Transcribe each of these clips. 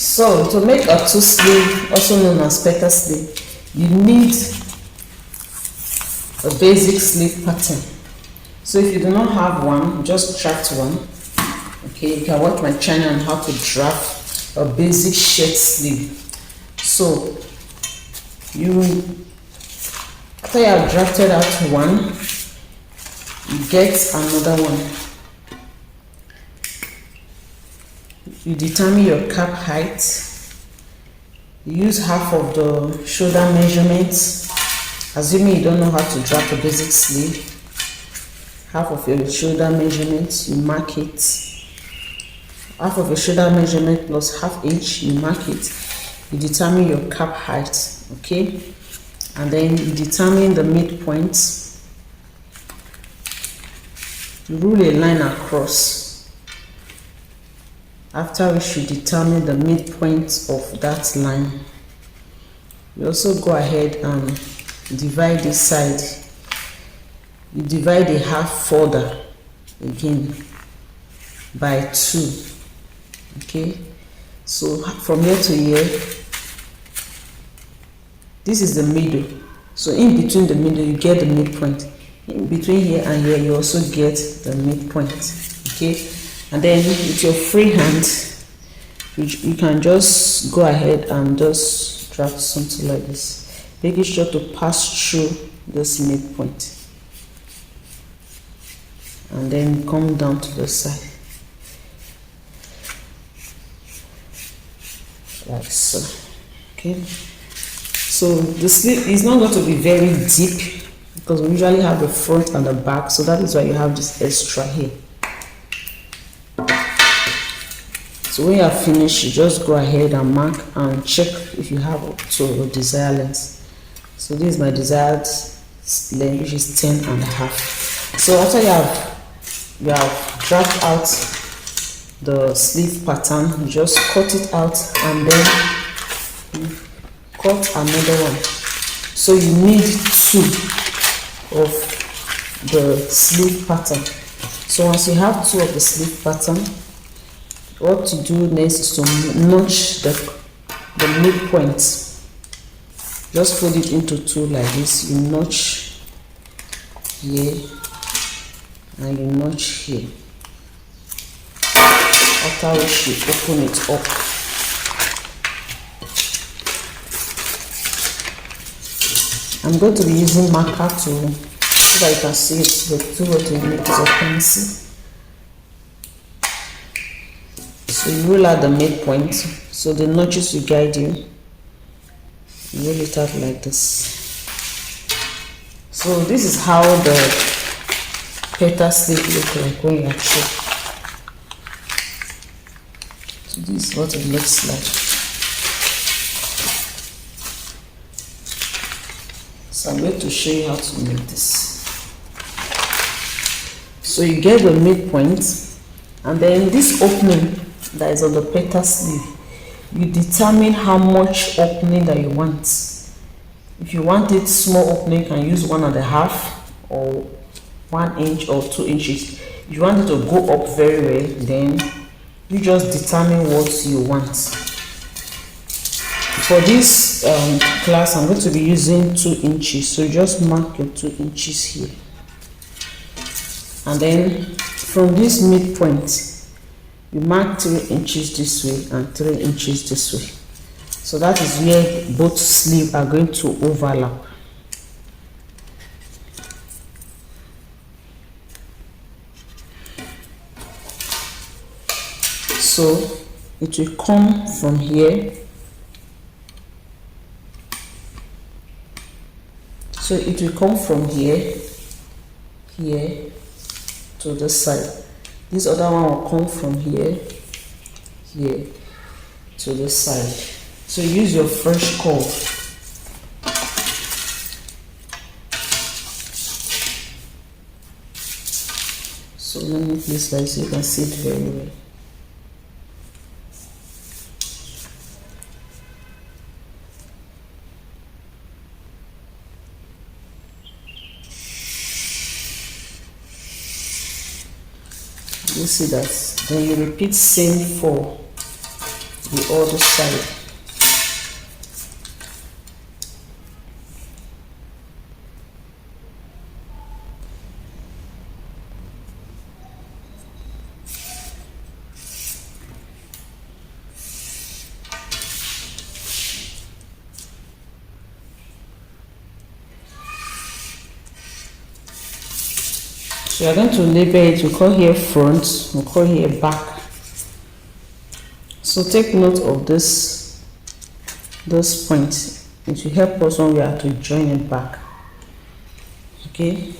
So to make a two sleeve, also known as petal sleeve, you need a basic sleeve pattern. So if you do not have one, just draft one. Okay, you can watch my channel on how to draft a basic shirt sleeve. So after you have drafted out one, you get another one. You determine your cap height. You use half of the shoulder measurements, assuming you don't know how to draft a basic sleeve. Half of your shoulder measurements, you mark it. Half of your shoulder measurement plus half inch, you mark it. You determine your cap height, okay? And then you determine the midpoint. You rule a line across. After which you determine the midpoint of that line. You also go ahead and divide this side. You divide a half further again by 2. Okay, so from here to here, this is the middle. So in between the middle, you get the midpoint. In between here and here, you also get the midpoint. Okay, and then with your free hand, you can just go ahead and just draft something like this, making sure to pass through this midpoint, and then come down to the side like so. Okay, so the sleeve is not going to be very deep because we usually have the front and the back, so that is why you have this extra here. So when you are finished, you just go ahead and mark and check if you have up to your desired length. So this is my desired length, which is 10.5. So after you have draft out the sleeve pattern, you just cut it out and then you cut another one. So you need 2 of the sleeve pattern. So once you have 2 of the sleeve pattern, what to do next is to notch the midpoint. Just fold it into 2 like this. You notch here and you notch here. After which you open it up. I'm going to be using marker to so that you can see it. The tool to make it a pencil. So you roll out the midpoint, so the notches will guide you. You roll it out like this. So this is how the petal sleeve look like when you are sure. So this is what it looks like. So I'm going to show you how to make this. So you get the midpoint, and then this opening that is on the petal sleeve, you determine how much opening that you want. If you want it small opening, you can use 1.5 or 1 inch or 2 inches. If you want it to go up very well, then you just determine what you want. For this class, I'm going to be using 2 inches, so just mark your 2 inches here, and then from this midpoint you mark 3 inches this way and 3 inches this way. So that is where both sleeves are going to overlap. So it will come from here. So it will come from here to this side. This other one will come from here to this side. So use your fresh curve. So let me place like so you can see it very well. You see that, then you repeat same 4 the other side. So you're going to label it. We call here front, we call here back. So take note of this point. It will help us when we are to join it back. Okay,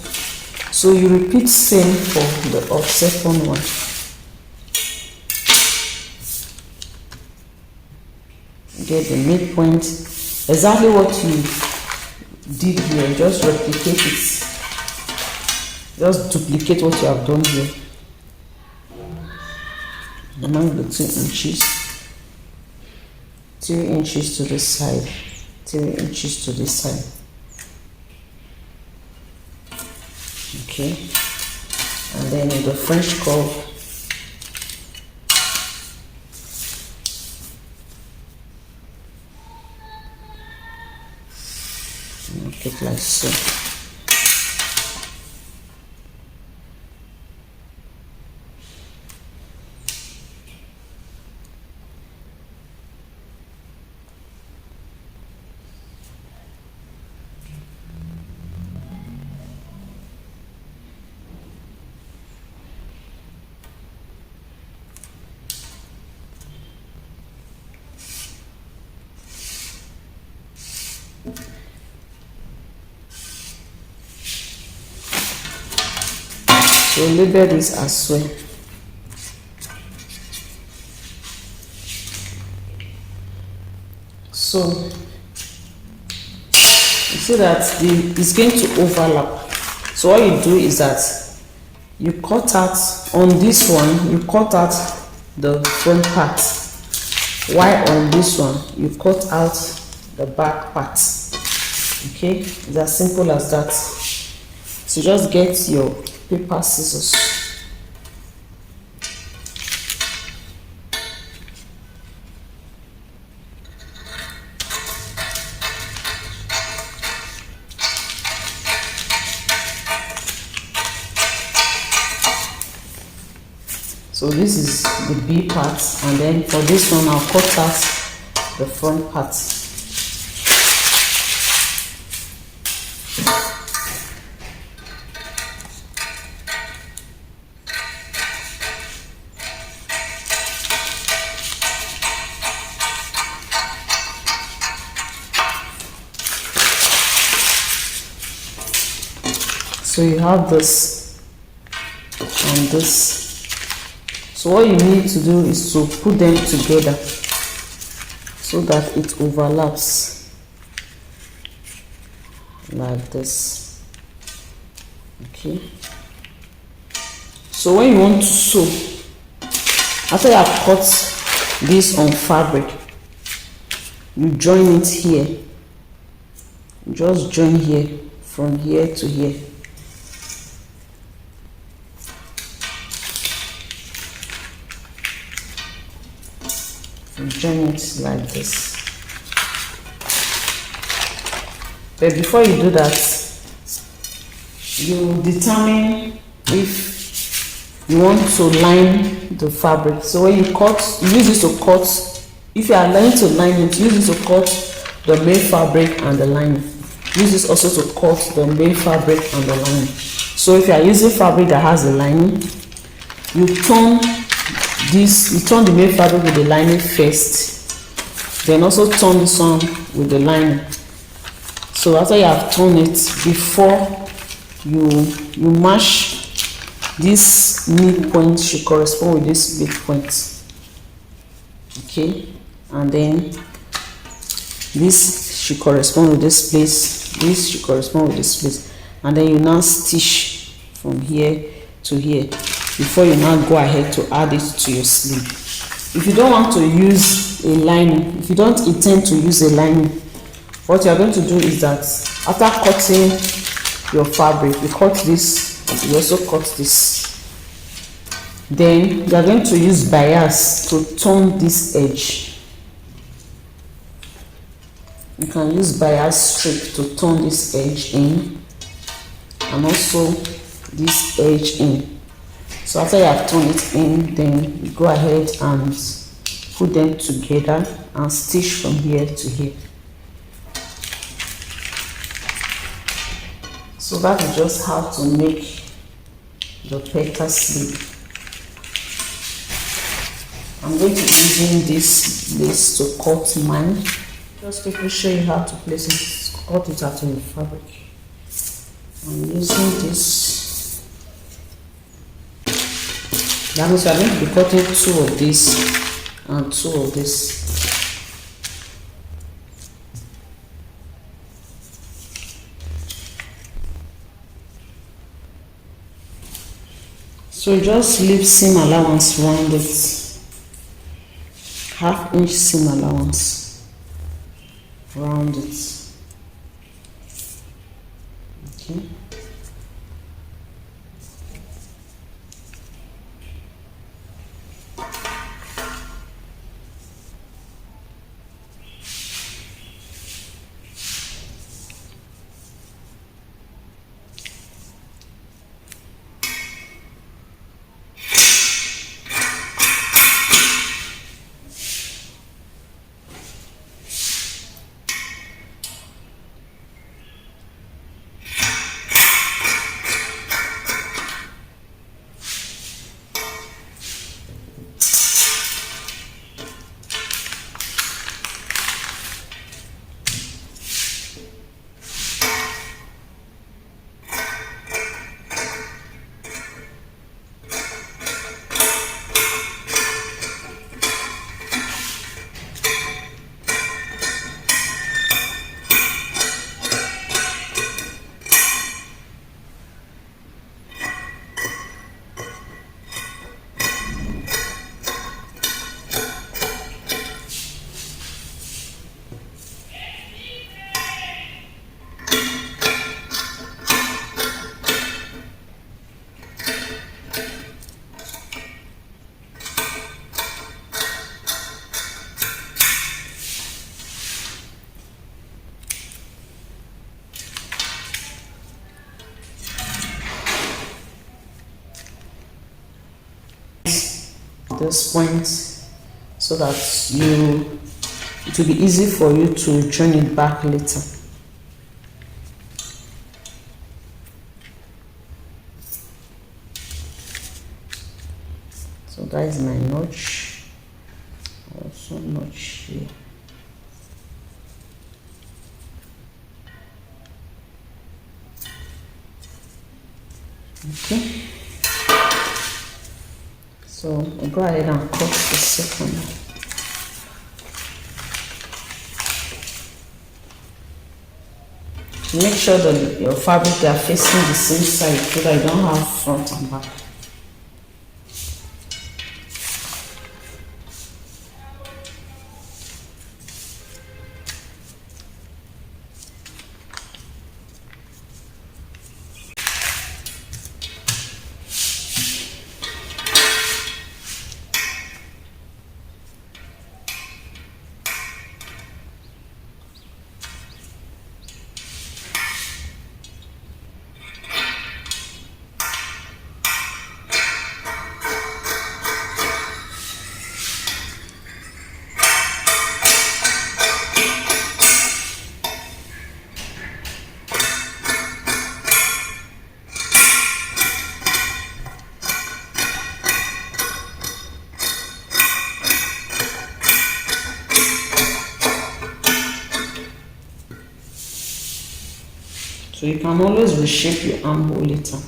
so you repeat same for the second one. Get the midpoint, exactly what you did here, just replicate it. Just duplicate what you have done here. Among the 2 inches, 3 inches to this side, 3 inches to this side. Okay, and then with the French curve, make it like so. So label this as well. So you see that it's going to overlap. So what you do is that you cut out on this one, you cut out the front part, while on this one you cut out the back part. Okay, it's as simple as that. So just get your paper scissors. So this is the B part, and then for this one I'll cut out the front part. So you have this and this. So what you need to do is to put them together so that it overlaps like this. Okay. So when you want to sew, after you have cut this on fabric, you join it here. Just join here from here to here. Join it like this. But before you do that, you determine if you want to line the fabric. So when you cut, you use this to cut. If you are learning to line it, use this to cut the main fabric and the lining. Use this also to cut the main fabric and the lining. So if you are using fabric that has a lining, you turn the main fabric with the lining first, then also turn this one with the lining. So after you have turned it, before you match, this midpoint should correspond with this midpoint. Okay, and then this should correspond with this place, this should correspond with this place, and then you now stitch from here to here before you now go ahead to add it to your sleeve. If you don't want to use a lining, if you don't intend to use a lining, what you are going to do is that after cutting your fabric, you cut this, you also cut this. Then you are going to use bias to turn this edge. You can use bias strip to turn this edge in and also this edge in. So after you have turned it in, then you go ahead and put them together and stitch from here to here. So that is just how to make the petal sleeve. I'm going to be using this lace to cut mine. Just quickly show you how to place it, cut it out of the fabric. I'm using this. That means I'm going to be cutting 2 of this and 2 of this. So just leave seam allowance around it. Half-inch seam allowance around it. Okay. This point so that it will be easy for you to join it back later. So that is my notch. Also notch here. Okay. So I'll go ahead and cut the second. Make sure that your fabric are facing the same side so that you don't have front and back. So you can always reshape your armhole later.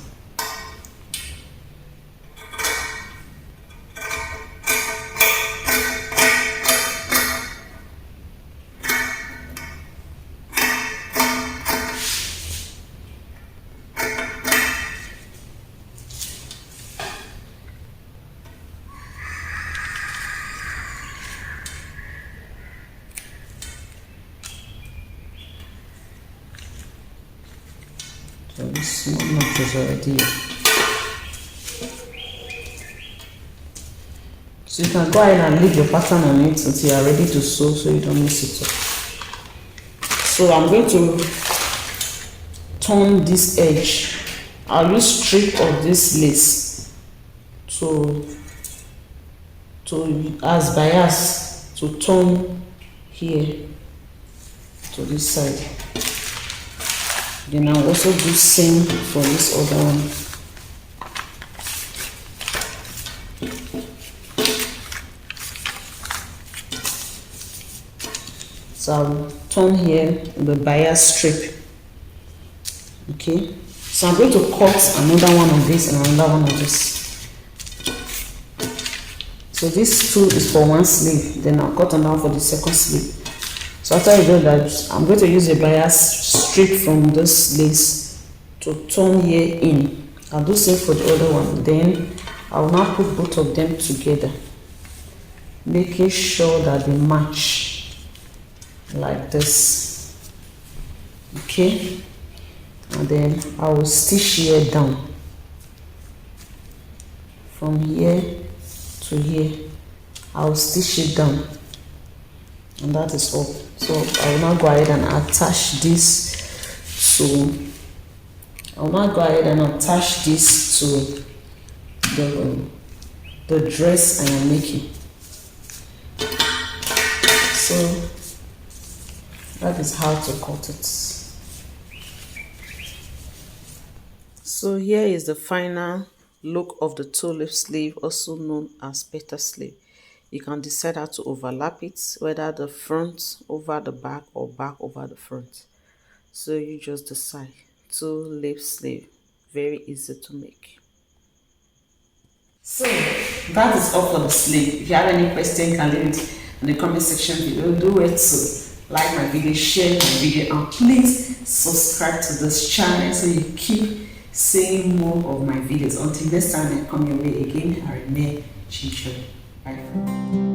So this small notch is already. So you can go ahead and leave your pattern on it until you are ready to sew so you don't mess it up. So I'm going to turn this edge. I'll use strip of this lace to as bias to turn here to this side. Then I'll also do same for this other one. So I'll turn here the bias strip. Okay, so I'm going to cut another one of this and another one of this. So this two is for one sleeve, then I'll cut another for the second sleeve. So after I do that, I'm going to use a bias strip from this lace to turn here in. I'll do same for the other one. Then I'll now put both of them together, making sure that they match like this. Okay, and then I will stitch here down from here to here. I'll stitch it down, and that is all. So I will now go ahead and attach this to the dress I am making. So that is how to cut it. So here is the final look of the tulip sleeve, also known as petal sleeve. You can decide how to overlap it, whether the front over the back or back over the front. So you just decide. Tulip sleeve, very easy to make. So that is all for the sleeve. If you have any question, you can leave it in the comment section below. Do it to like my video, share my video, and please subscribe to this channel so you keep seeing more of my videos. Until next time I come your way again, I remain Chicho. Bye.